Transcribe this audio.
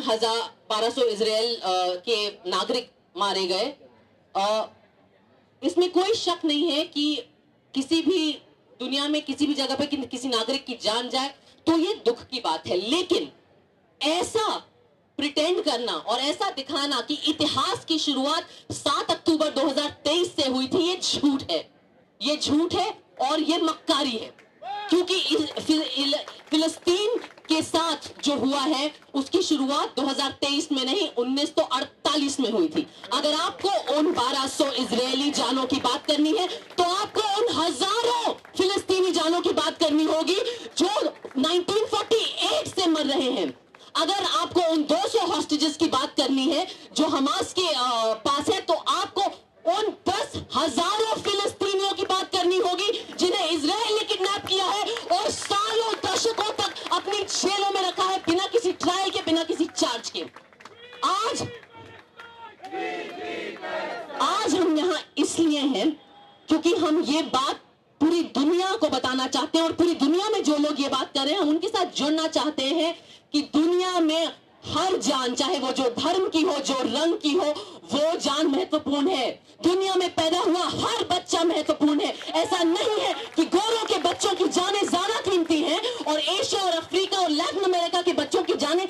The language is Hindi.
1200 इजराइल के नागरिक मारे गए। इसमें कोई शक नहीं है कि किसी भी दुनिया में किसी भी जगह पे किसी नागरिक की जान जाए तो ये दुख की बात है, लेकिन ऐसा प्रिटेंड करना और ऐसा दिखाना कि इतिहास की शुरुआत 7 अक्टूबर 2023 से हुई थी, ये झूठ है। ये झूठ है और ये मक्कारी है, क्योंकि फिलिस्तीन के साथ जो हुआ है उसकी शुरुआत 2023 में नहीं 1948 में हुई थी। अगर आपको उन 1200 इजरायली जानों की बात करनी है तो आपको उन हजारों फिलिस्तीनी जानों की बात करनी होगी जो 1948 से मर रहे हैं। अगर आपको उन 200 हॉस्टेजेस की बात करनी है जो हमास के पास है तो आपको उन 10,000 फिलिस्तीनियों की बात करनी होगी जिन्हें इजराइल ने किडनैप किया है और सालों दशकों तक अपनी जेलों में रखा है बिना किसी ट्रायल के, बिना किसी चार्ज के। आज हम यहां इसलिए हैं क्योंकि हम ये बात पूरी दुनिया को बताना चाहते हैं और पूरी दुनिया में जो लोग ये बात कर रहे हैं हम उनके साथ जुड़ना चाहते हैं कि दुनिया में हर जान, चाहे वो जो धर्म की हो, जो रंग की हो, वो जान महत्वपूर्ण है। दुनिया में पैदा हुआ हर बच्चा महत्वपूर्ण है। ऐसा नहीं है कि गोरों के बच्चों की जानें ज्यादा कीमती हैं और एशिया और अफ्रीका और लैटिन अमेरिका के बच्चों की जानें